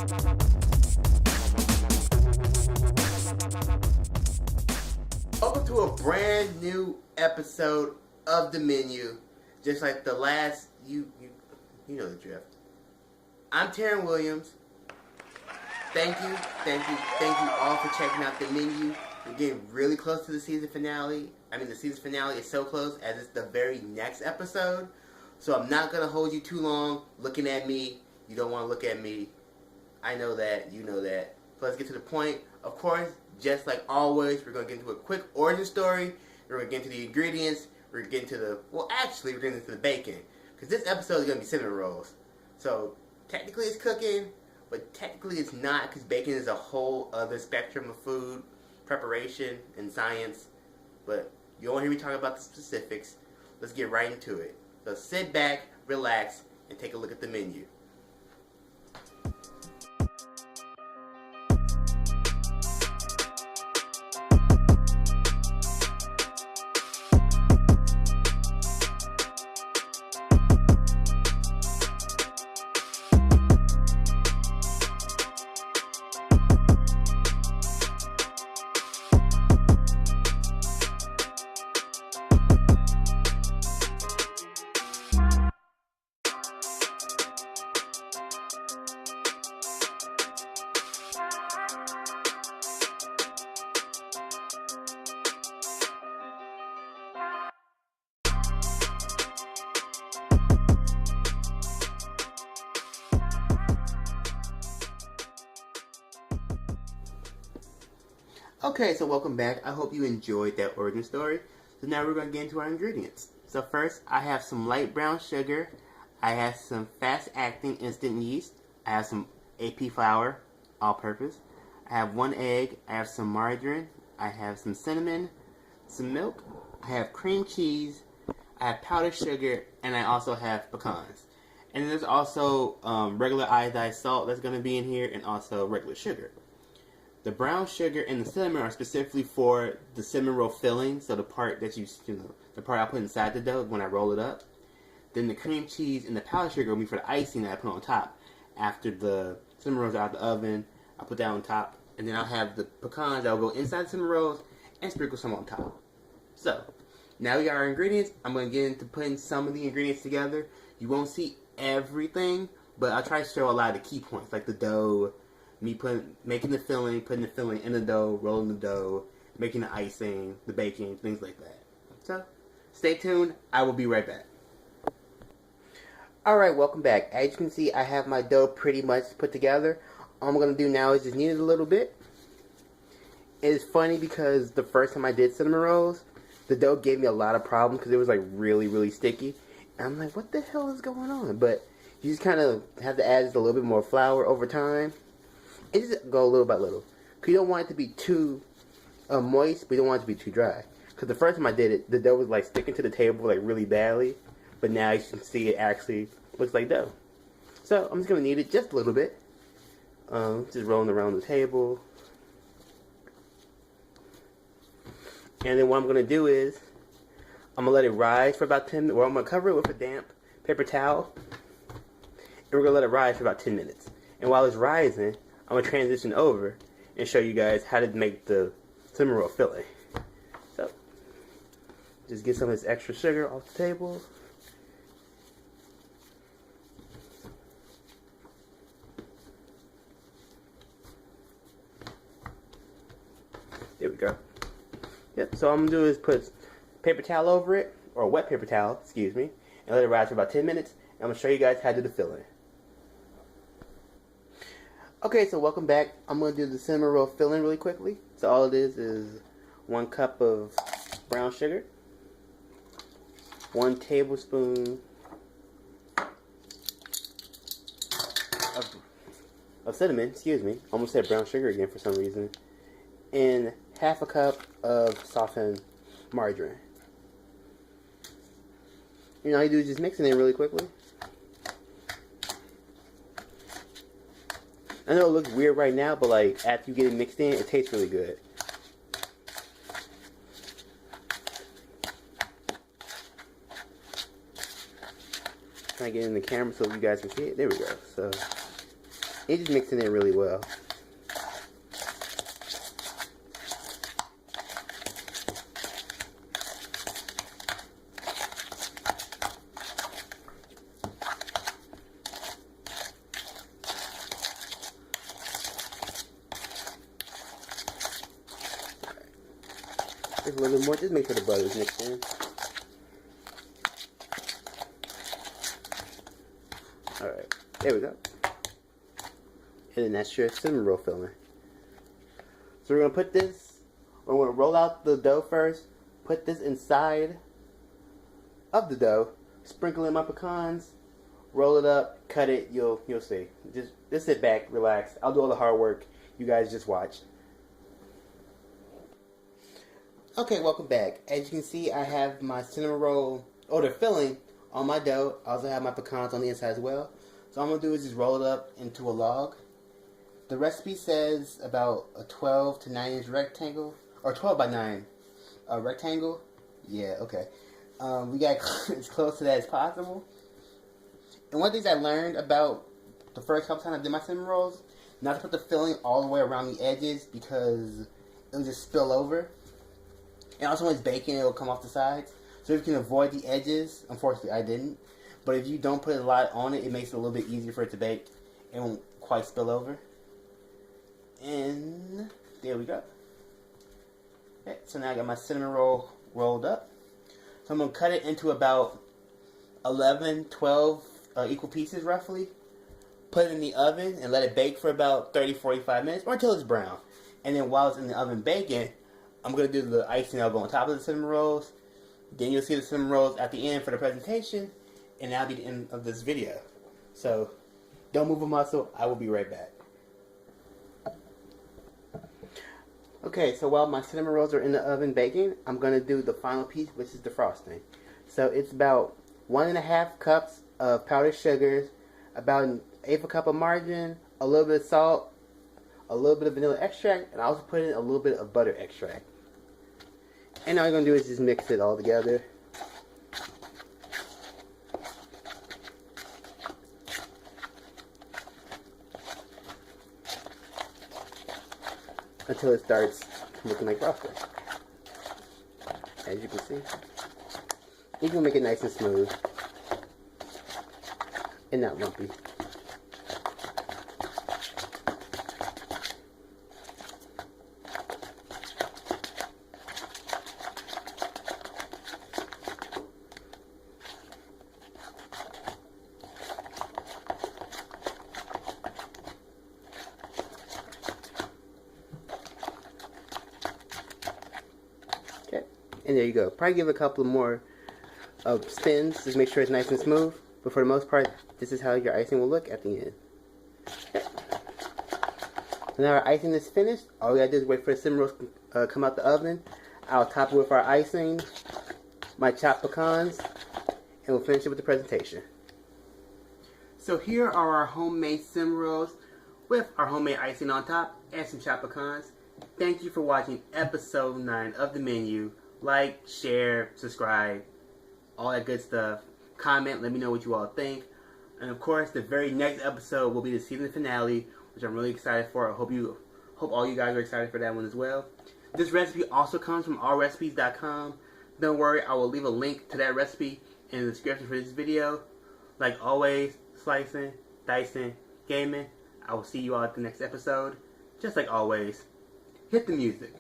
Welcome to a brand new episode of The Menu. Just like the last, you know the drift. I'm Taryn Williams. Thank you all for checking out The Menu. We're getting really close to the season finale. I mean, the season finale is so close as it's the very next episode. So I'm not going to hold you too long looking at me. You don't want to look at me. I know that. You know that. So let's get to the point. Of course, just like always, we're going to get into a quick origin story. We're going to get into the ingredients. We're going to get into the... Well, actually, we're getting into the bacon. Because this episode is going to be cinnamon rolls. So, technically it's cooking, but technically it's not, because bacon is a whole other spectrum of food preparation and science. But you won't hear me talk about the specifics. Let's get right into it. So sit back, relax, and take a look at the menu. Okay, so welcome back. I hope you enjoyed that origin story. So now we're going to get into our ingredients. So first, I have some light brown sugar. I have some fast-acting instant yeast. I have some AP flour, all-purpose. I have 1 egg. I have some margarine. I have some cinnamon, some milk. I have cream cheese. I have powdered sugar, and I also have pecans. And there's also regular iodized salt that's going to be in here, and also regular sugar. The brown sugar and the cinnamon are specifically for the cinnamon roll filling, so the part that the part I put inside the dough when I roll it up. Then the cream cheese and the powdered sugar will be for the icing that I put on top. After the cinnamon rolls are out of the oven, I put that on top, and then I'll have the pecans that will go inside the cinnamon rolls and sprinkle some on top. So, now we got our ingredients. I'm going to get into putting some of the ingredients together. You won't see everything, but I'll try to show a lot of the key points, like the dough, me making the filling, putting the filling in the dough, rolling the dough, making the icing, the baking, things like that. So, stay tuned. I will be right back. Alright, welcome back. As you can see, I have my dough pretty much put together. All I'm going to do now is just knead it a little bit. It's funny because the first time I did cinnamon rolls, the dough gave me a lot of problems because it was like really, really sticky. And I'm like, what the hell is going on? But you just kind of have to add just a little bit more flour over time. And just go little by little. Because you don't want it to be too moist, but you don't want it to be too dry. Because the first time I did it, the dough was like sticking to the table like really badly. But now you can see it actually looks like dough. So I'm just going to knead it just a little bit. Just rolling around the table. And then what I'm going to do is, I'm going to let it rise for about 10 minutes. Or I'm going to cover it with a damp paper towel. And we're going to let it rise for about 10 minutes. And while it's rising, I'm going to transition over and show you guys how to make the cinnamon roll filling. So, just get some of this extra sugar off the table. There we go. Yep, so all I'm going to do is put paper towel over it, or a wet paper towel, excuse me, and let it rise for about 10 minutes. And I'm going to show you guys how to do the filling. Okay, so welcome back. I'm going to do the cinnamon roll filling really quickly. So all it is 1 cup of brown sugar, 1 tablespoon of cinnamon, excuse me. Almost said brown sugar again for some reason. And half a cup of softened margarine. You know, all you do is just mix it in really quickly. I know it looks weird right now, but like after you get it mixed in, it tastes really good. Trying to get in the camera so you guys can see it. There we go. So It just mixing in really well. Just a little bit more, just make sure the butter is mixed in. Alright, there we go. And then that's your cinnamon roll filling. So we're going to put this, we're going to roll out the dough first, put this inside of the dough, sprinkle in my pecans, roll it up, cut it, you'll see. Just sit back, relax. I'll do all the hard work. You guys just watch. Okay, welcome back. As you can see, I have my cinnamon roll, or the filling, on my dough. I also have my pecans on the inside as well. So all I'm going to do is just roll it up into a log. The recipe says about a 12 to 9 inch rectangle, or 12 by 9 rectangle. Yeah, okay. We got as close to that as possible. And one of the things I learned about the first couple times I did my cinnamon rolls, not to put the filling all the way around the edges because it will just spill over. And also when it's baking, it will come off the sides. So if you can avoid the edges, unfortunately I didn't. But if you don't put a lot on it, it makes it a little bit easier for it to bake. It won't quite spill over. And there we go. Okay, so now I got my cinnamon roll rolled up. So I'm going to cut it into about 11, 12 equal pieces roughly. Put it in the oven and let it bake for about 30-45 minutes or until it's brown. And then while it's in the oven baking, I'm going to do the icing that'll go on top of the cinnamon rolls. Then you'll see the cinnamon rolls at the end for the presentation. And that'll be the end of this video. So, don't move a muscle. I will be right back. Okay, so while my cinnamon rolls are in the oven baking, I'm going to do the final piece, which is the frosting. So, it's about 1.5 cups of powdered sugars, about an 1/8 cup of margarine, a little bit of salt, a little bit of vanilla extract, and I also put in a little bit of butter extract. And all you're going to do is just mix it all together. Until it starts looking like frosting. As you can see. You can make it nice and smooth. And not lumpy. And there you go. Probably give a couple more spins, just make sure it's nice and smooth. But for the most part, this is how your icing will look at the end. Okay. So now our icing is finished. All we gotta do is wait for the cinnamon rolls to come out the oven. I'll top it with our icing, my chopped pecans, and we'll finish it with the presentation. So here are our homemade cinnamon rolls with our homemade icing on top and some chopped pecans. Thank you for watching episode 9 of The Menu. Like, share, subscribe, all that good stuff. Comment, let me know what you all think. And of course, the very next episode will be the season finale, which I'm really excited for. I hope all you guys are excited for that one as well. This recipe also comes from allrecipes.com. Don't worry, I will leave a link to that recipe in the description for this video. Like always, slicing, dicing, gaming. I will see you all at the next episode. Just like always, hit the music.